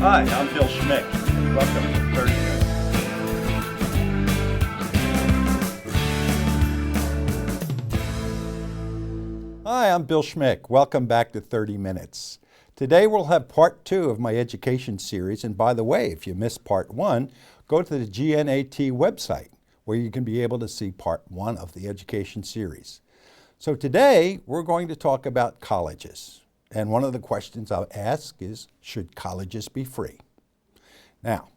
Hi, I'm Bill Schmick, and welcome to 30 Minutes. Hi, I'm Bill Schmick. Welcome back to 30 Minutes. Today we'll have part 2 of my education series, and by the way, if you missed part 1, go to the GNAT website where you can be able to see part 1 of the education series. So today we're going to talk about colleges, and one of the questions I'll ask is, should colleges be free? Now,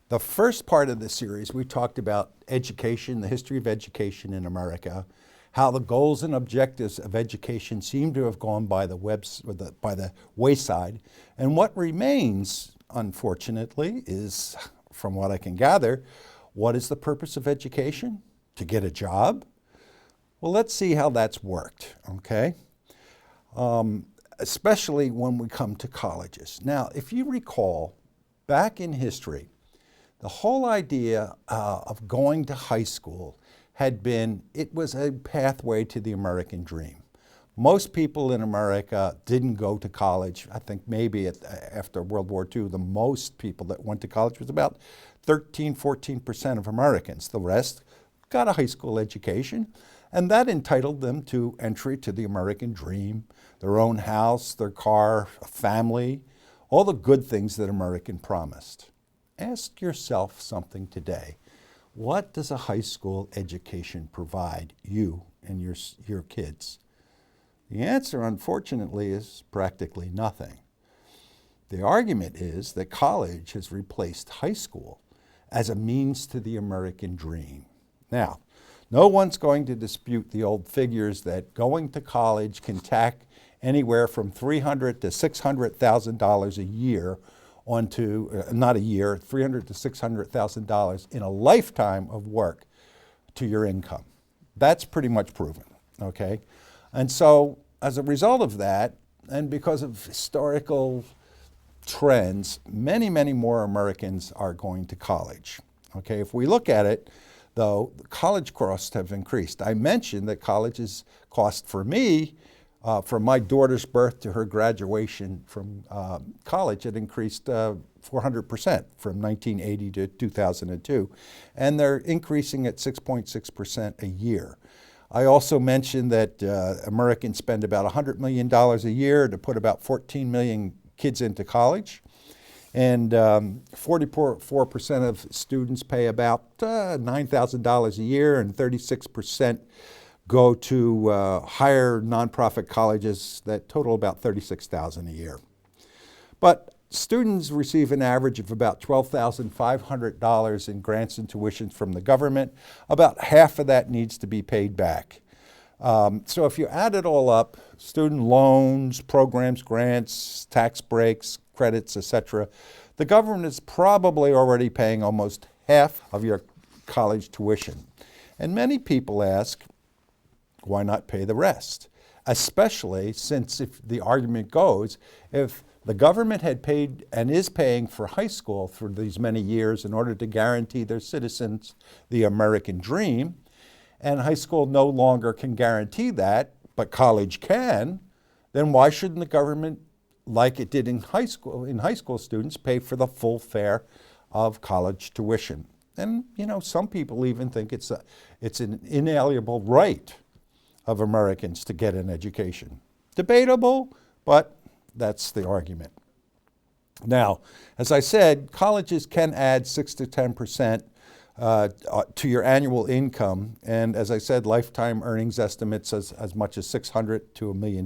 the first part of the series, we talked about education, the history of education in America, how the goals and objectives of education seem to have gone by the wayside, and what remains, unfortunately, is, from what I can gather, what is the purpose of education? To get a job? Well, let's see how that's worked, okay? Especially when we come to colleges. Now, if you recall, back in history, the whole idea of going to high school it was a pathway to the American dream. Most people in America didn't go to college. I think maybe after World War II, the most people that went to college was about 14% of Americans. The rest got a high school education, and that entitled them to entry to the American dream, their own house, their car, a family, all the good things that America promised. Ask yourself something today. What does a high school education provide you and your kids? The answer, unfortunately, is practically nothing. The argument is that college has replaced high school as a means to the American dream. Now, no one's going to dispute the old figures that going to college can tack anywhere from $300,000 to $600,000 a year onto, not a year, $300,000 to $600,000 in a lifetime of work to your income. That's pretty much proven, okay? And so as a result of that, and because of historical trends, many, many more Americans are going to college, okay? If we look at it, though, college costs have increased. I mentioned that college's cost for me, from my daughter's birth to her graduation from college, it increased 400% from 1980 to 2002. And they're increasing at 6.6% a year. I also mentioned that Americans spend about $100 million a year to put about 14 million kids into college. And 44% of students pay about $9,000 a year, and 36% go to higher nonprofit colleges that total about $36,000 a year. But students receive an average of about $12,500 in grants and tuitions from the government. About half of that needs to be paid back. So if you add it all up, student loans, programs, grants, tax breaks, credits, etc., the government is probably already paying almost half of your college tuition. And many people ask, why not pay the rest? Especially since, if the argument goes, if the government had paid and is paying for high school for these many years in order to guarantee their citizens the American dream, and high school no longer can guarantee that, but college can, then why shouldn't the government, like it did in high school students, pay for the full fare of college tuition? And you know, some people even think it's an inalienable right of Americans to get an education. Debatable, but that's the argument. Now, as I said, colleges can add 6 to 10% to your annual income, and as I said, lifetime earnings estimates as much as $600,000 to $1 million.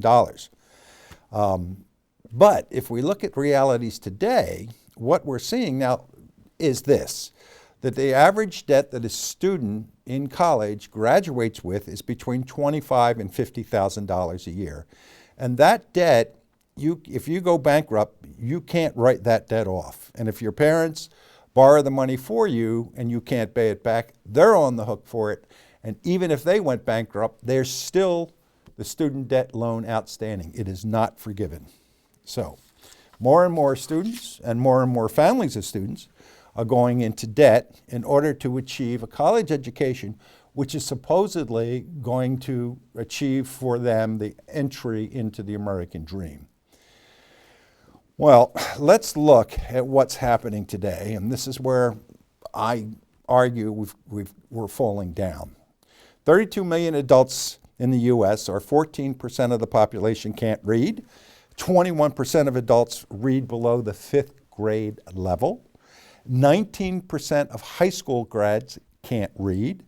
But if we look at realities today, what we're seeing now is this, that the average debt that a student in college graduates with is between $25,000 and $50,000 a year. And that debt, if you go bankrupt, you can't write that debt off. And if your parents borrow the money for you and you can't pay it back, they're on the hook for it. And even if they went bankrupt, there's still the student debt loan outstanding. It is not forgiven. So more and more students and more families of students are going into debt in order to achieve a college education, which is supposedly going to achieve for them the entry into the American dream. Well, let's look at what's happening today, and this is where I argue we're falling down. 32 million adults in the U.S., or 14% of the population, can't read. 21% of adults read below the 5th grade level. 19% of high school grads can't read.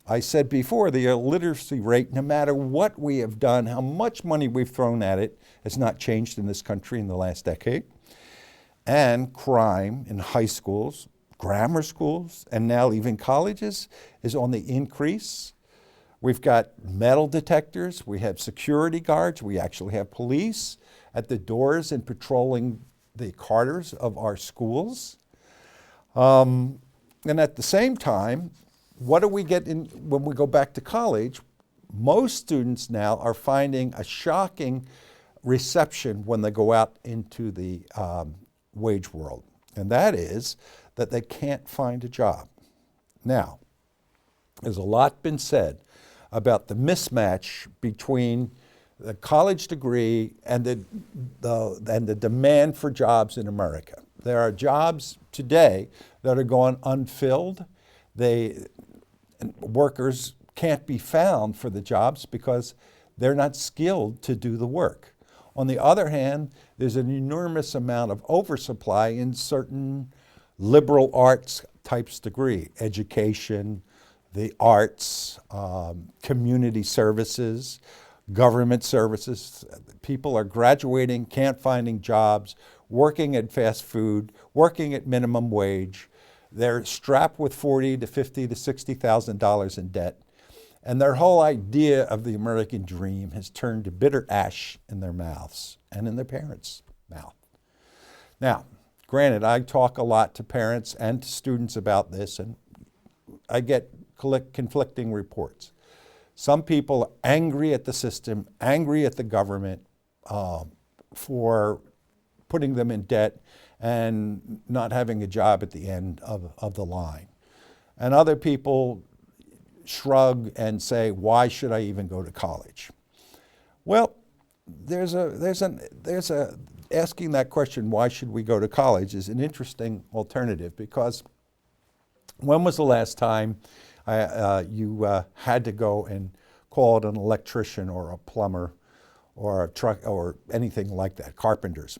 I said before, the illiteracy rate, no matter what we have done, how much money we've thrown at it, has not changed in this country in the last decade. And crime in high schools, grammar schools, and now even colleges is on the increase. We've got metal detectors, we have security guards, we actually have police at the doors and patrolling the corridors of our schools. And at the same time, what do we get in when we go back to college? Most students now are finding a shocking reception when they go out into the wage world, and that is that they can't find a job. Now, there's a lot been said about the mismatch between the college degree and the demand for jobs in America. There are jobs today that are going unfilled. Workers can't be found for the jobs because they're not skilled to do the work. On the other hand, there's an enormous amount of oversupply in certain liberal arts types degree, education, the arts, community services, government services. People are graduating, can't finding jobs, working at fast food, working at minimum wage. They're strapped with $40,000 to $50,000 to $60,000 in debt. And their whole idea of the American dream has turned to bitter ash in their mouths and in their parents' mouth. Now, granted, I talk a lot to parents and to students about this, and I get conflicting reports. Some people are angry at the system, angry at the government for putting them in debt and not having a job at the end of the line. And other people shrug and say, why should I even go to college? Well, asking that question, why should we go to college, is an interesting alternative, because when was the last time you had to go and call an electrician or a plumber or a truck or anything like that, carpenters?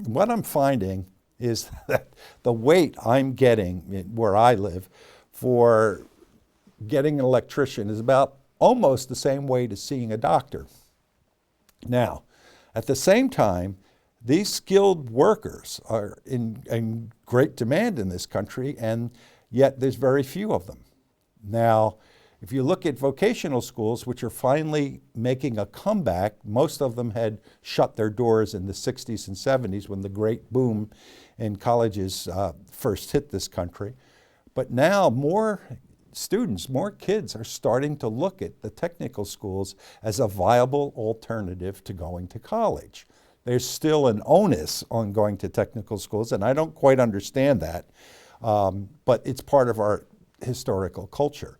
What I'm finding is that the wait I'm getting where I live for getting an electrician is about almost the same wait as seeing a doctor. Now, at the same time, these skilled workers are in great demand in this country, and yet there's very few of them. Now, if you look at vocational schools, which are finally making a comeback, most of them had shut their doors in the 60s and 70s when the great boom in colleges first hit this country. But now more students, more kids are starting to look at the technical schools as a viable alternative to going to college. There's still an onus on going to technical schools, and I don't quite understand that, but it's part of our historical culture.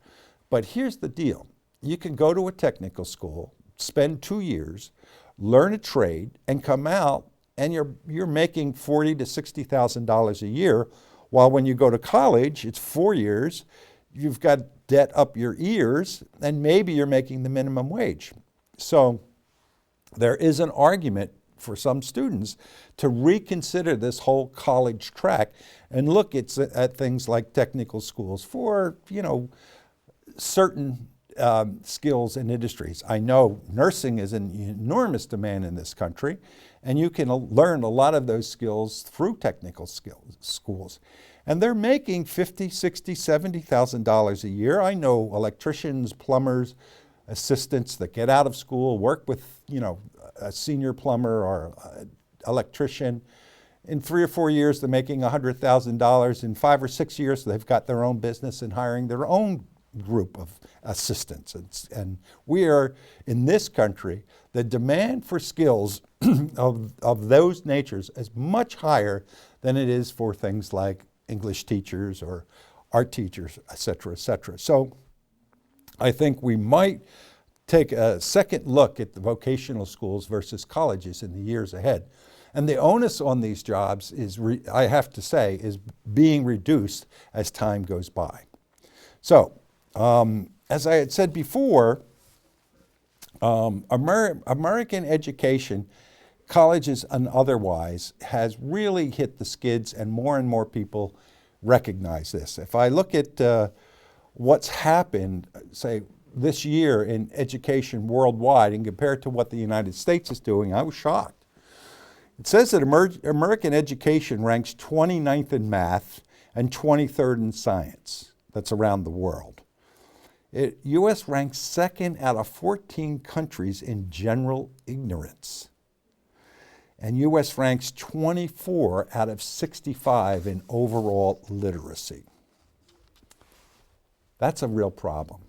But here's the deal. You can go to a technical school, spend 2 years, learn a trade, and come out, and you're making $40,000 to $60,000 a year, while when you go to college, it's 4 years, you've got debt up your ears, and maybe you're making the minimum wage. So there is an argument for some students to reconsider this whole college track and look at things like technical schools for, certain skills and industries. I know nursing is an enormous demand in this country, and you can learn a lot of those skills through technical schools. And they're making $50,000, $60,000, $70,000 a year. I know electricians, plumbers, assistants that get out of school, work with, a senior plumber or electrician. In 3 or 4 years, they're making $100,000. In 5 or 6 years, they've got their own business and hiring their own group of assistants. And we are, in this country, the demand for skills of those natures is much higher than it is for things like English teachers or art teachers, et cetera, et cetera. So I think we might take a second look at the vocational schools versus colleges in the years ahead. And the onus on these jobs is, I have to say, is being reduced as time goes by. So, as I had said before, American education, colleges and otherwise, has really hit the skids, and more people recognize this. If I look at what's happened, say, this year in education worldwide and compared to what the United States is doing, I was shocked. It says that American education ranks 29th in math and 23rd in science. That's around the world. U.S. ranks second out of 14 countries in general ignorance. And U.S. ranks 24 out of 65 in overall literacy. That's a real problem.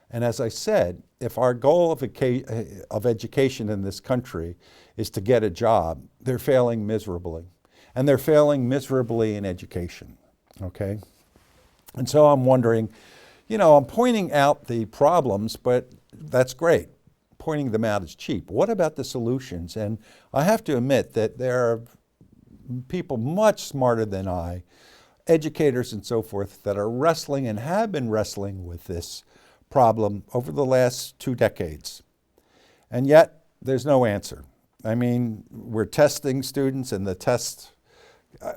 And as I said, if our goal of education in this country is to get a job, they're failing miserably. And they're failing miserably in education, okay? And so I'm wondering, you know, I'm pointing out the problems, but that's great. Pointing them out is cheap. What about the solutions? And I have to admit that there are people much smarter than I, educators and so forth, that are wrestling and have been wrestling with this problem over the last 2 decades. And yet, there's no answer. I mean, we're testing students and the tests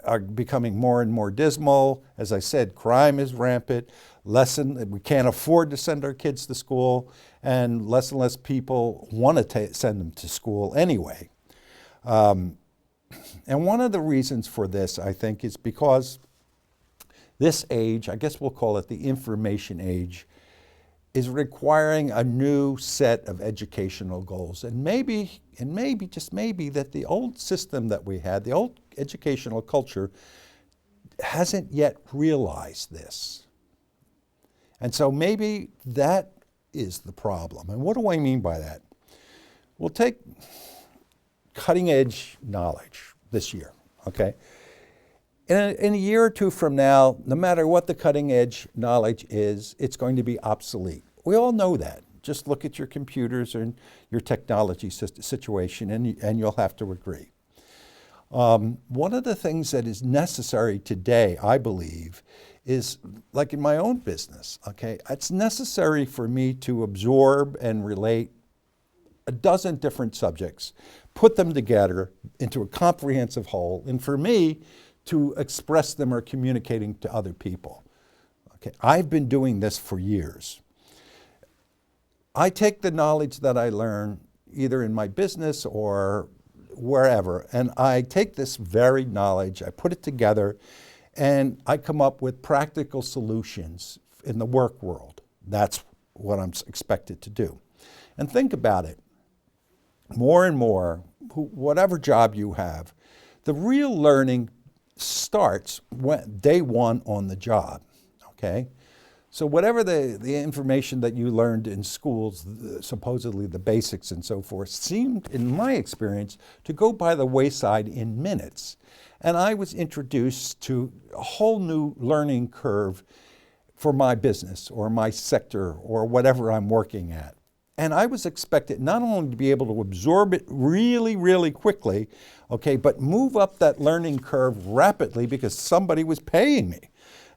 are becoming more and more dismal. As I said, crime is rampant. We can't afford to send our kids to school, and less people want to send them to school anyway. And one of the reasons for this, I think, is because this age, I guess we'll call it the information age, is requiring a new set of educational goals. And maybe, just maybe, that the old system that we had, the old educational culture, hasn't yet realized this. And so maybe that is the problem. And what do I mean by that? We'll take cutting edge knowledge this year, okay? In a year or two from now, no matter what the cutting edge knowledge is, it's going to be obsolete. We all know that. Just look at your computers and your technology situation, and you'll have to agree. One of the things that is necessary today, I believe, is like in my own business, okay? It's necessary for me to absorb and relate a dozen different subjects, put them together into a comprehensive whole, and for me to express them or communicating to other people. Okay, I've been doing this for years. I take the knowledge that I learn either in my business or wherever, and I take this varied knowledge, I put it together, and I come up with practical solutions in the work world. That's what I'm expected to do. And think about it. More and more, whatever job you have, the real learning starts day one on the job, okay? So whatever the information that you learned in schools, supposedly the basics and so forth, seemed, in my experience, to go by the wayside in minutes. And I was introduced to a whole new learning curve for my business or my sector or whatever I'm working at. And I was expected not only to be able to absorb it really quickly, okay, but move up that learning curve rapidly because somebody was paying me.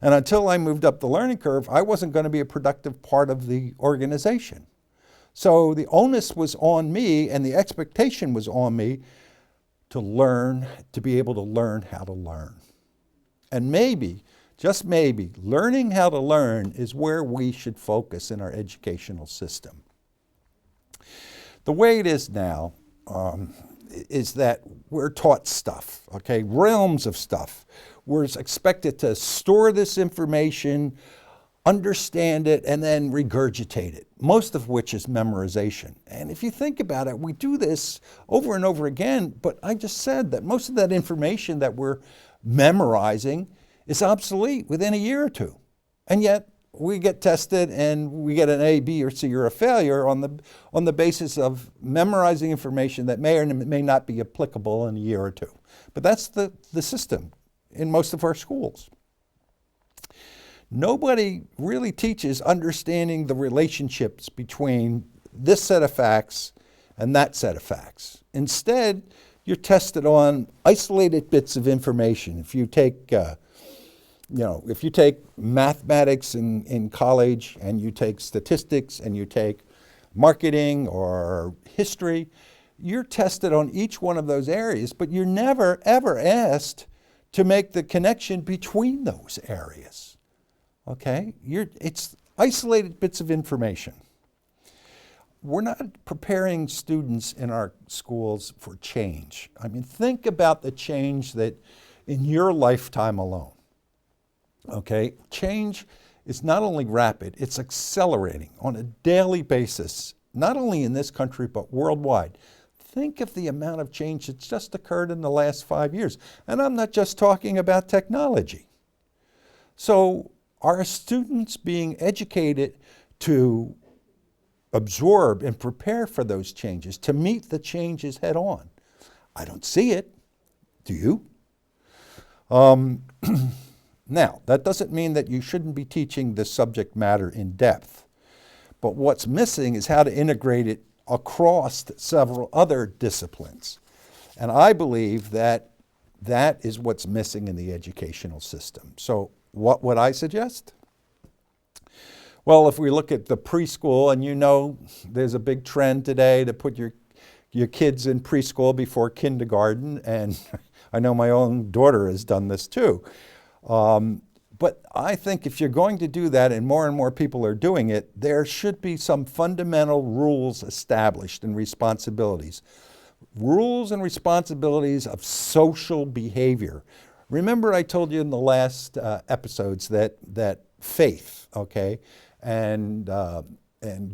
And until I moved up the learning curve, I wasn't going to be a productive part of the organization. So the onus was on me and the expectation was on me to learn, to be able to learn how to learn. And maybe, just maybe, learning how to learn is where we should focus in our educational system. The way it is now is that we're taught stuff, okay, realms of stuff. We're expected to store this information, understand it, and then regurgitate it, most of which is memorization. And if you think about it, we do this over and over again, but I just said that most of that information that we're memorizing is obsolete within a year or two. And yet, we get tested and we get an A, B, or C, or a failure on the basis of memorizing information that may or may not be applicable in a year or two. But that's the system in most of our schools. Nobody really teaches understanding the relationships between this set of facts and that set of facts. Instead, you're tested on isolated bits of information. If you take, if you take mathematics in college, and you take statistics, and you take marketing or history, you're tested on each one of those areas, but you're never, ever asked to make the connection between those areas. Okay? It's isolated bits of information. We're not preparing students in our schools for change. I mean, think about the change that in your lifetime alone. Okay? Change is not only rapid, it's accelerating on a daily basis, not only in this country, but worldwide. Think of the amount of change that's just occurred in the last 5 years. And I'm not just talking about technology. So are students being educated to absorb and prepare for those changes, to meet the changes head on? I don't see it. Do you? Now, that doesn't mean that you shouldn't be teaching the subject matter in depth. But what's missing is how to integrate it across several other disciplines. And I believe that that is what's missing in the educational system. So what would I suggest? Well, if we look at the preschool, and there's a big trend today to put your kids in preschool before kindergarten, and I know my own daughter has done this too. But I think if you're going to do that, and more people are doing it, there should be some fundamental rules established and responsibilities. Rules and responsibilities of social behavior. Remember I told you in the last episodes that faith, okay, and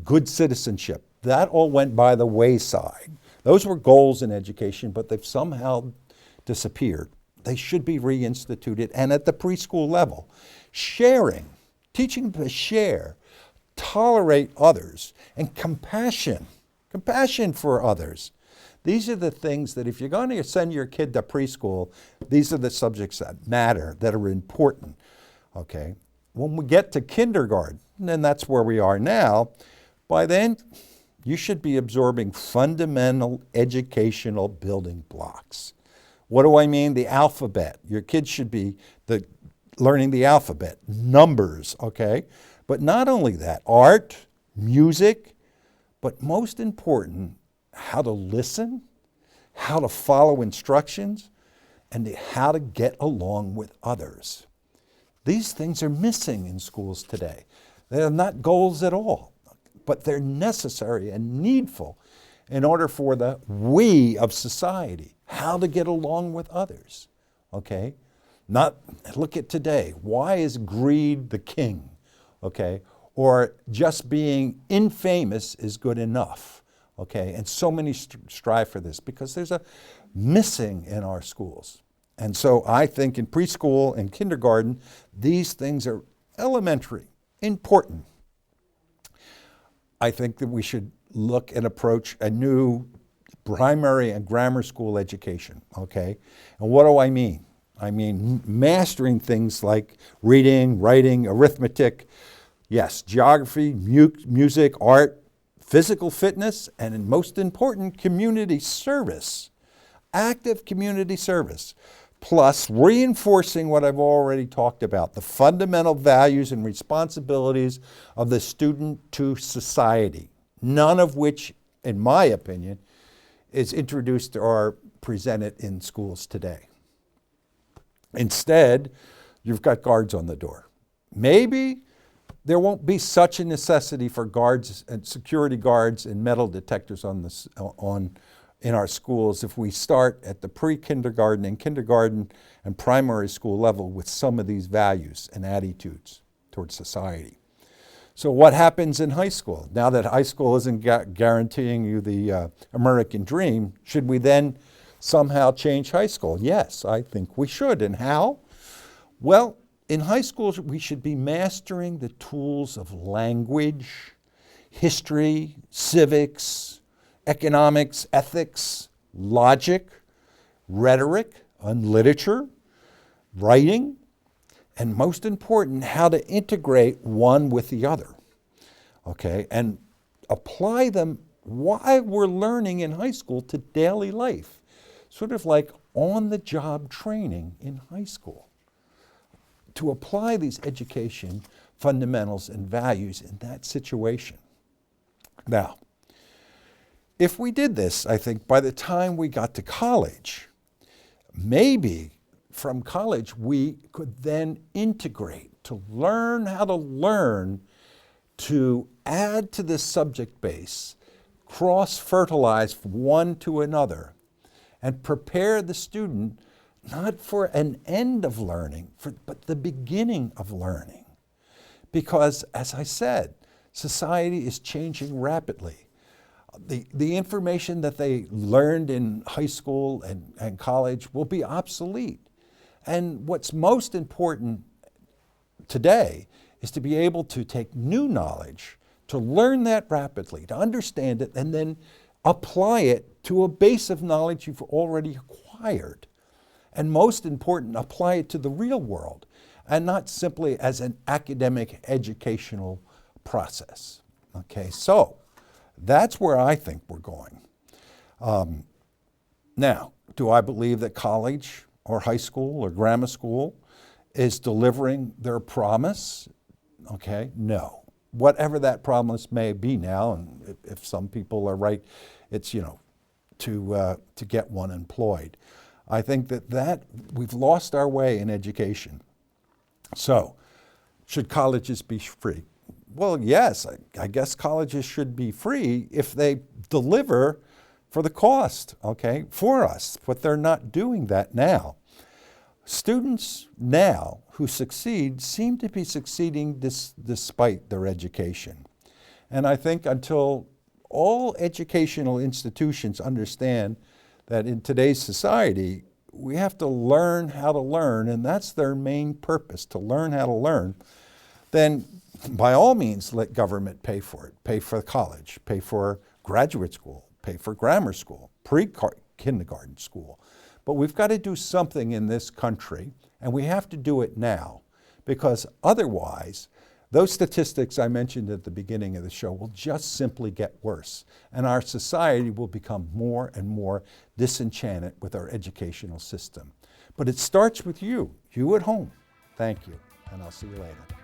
good citizenship, that all went by the wayside. Those were goals in education, but they've somehow disappeared. They should be reinstituted, and at the preschool level. Sharing, teaching them to share, tolerate others, and compassion for others. These are the things that if you're going to send your kid to preschool, these are the subjects that matter, that are important, okay? When we get to kindergarten, and that's where we are now, by then you should be absorbing fundamental educational building blocks. What do I mean? The alphabet. Your kids should be learning the alphabet, numbers, okay? But not only that, art, music, but most important, how to listen, how to follow instructions, and how to get along with others. These things are missing in schools today. They're not goals at all, but they're necessary and needful in order for the we of society, how to get along with others, okay? Not, look at today, why is greed the king, okay? Or just being infamous is good enough, okay? And so many strive for this because there's a missing in our schools. And so I think in preschool and kindergarten, these things are elementary, important. I think that we should look and approach a new primary and grammar school education, okay? And what do I mean? I mean mastering things like reading, writing, arithmetic, yes, geography, music, art, physical fitness, and most important, community service, active community service, plus reinforcing what I've already talked about, the fundamental values and responsibilities of the student to society, none of which, in my opinion, is introduced or presented in schools today. Instead, you've got guards on the door. Maybe there won't be such a necessity for guards and security guards and metal detectors in our schools if we start at the pre-kindergarten and kindergarten and primary school level with some of these values and attitudes towards society. So what happens in high school? Now that high school isn't guaranteeing you the American dream, should we then somehow change high school? Yes, I think we should. And how? Well, in high school, we should be mastering the tools of language, history, civics, economics, ethics, logic, rhetoric, and literature, writing, and most important, how to integrate one with the other, okay? And apply them while we're learning in high school to daily life. sort of like on-the-job training in high school to apply these education fundamentals and values in that situation. Now, if we did this, I think by the time we got to college, maybe from college we could then integrate to learn how to learn to add to the subject base, cross-fertilize from one to another, and prepare the student not for an end of learning, but the beginning of learning. Because, as I said, society is changing rapidly. The information that they learned in high school and college will be obsolete. And what's most important today is to be able to take new knowledge, to learn that rapidly, to understand it, and then apply it to a base of knowledge you've already acquired. And most important, apply it to the real world, and not simply as an academic educational process. Okay, so that's where I think we're going. Now, do I believe that college or high school or grammar school is delivering their promise? Okay, no. Whatever that promise may be now, and if some people are right, it's, to get one employed. I think that we've lost our way in education. So, should colleges be free? Well, yes, I guess colleges should be free if they deliver for the cost, okay, for us, but they're not doing that now. Students now who succeed seem to be succeeding despite their education. And I think until all educational institutions understand that in today's society, we have to learn how to learn, and that's their main purpose, to learn how to learn, then by all means let government pay for it. Pay for college, pay for graduate school, pay for grammar school, pre-kindergarten school. But we've got to do something in this country, and we have to do it now, because otherwise, those statistics I mentioned at the beginning of the show will just simply get worse, and our society will become more and more disenchanted with our educational system. But it starts with you at home. Thank you, and I'll see you later.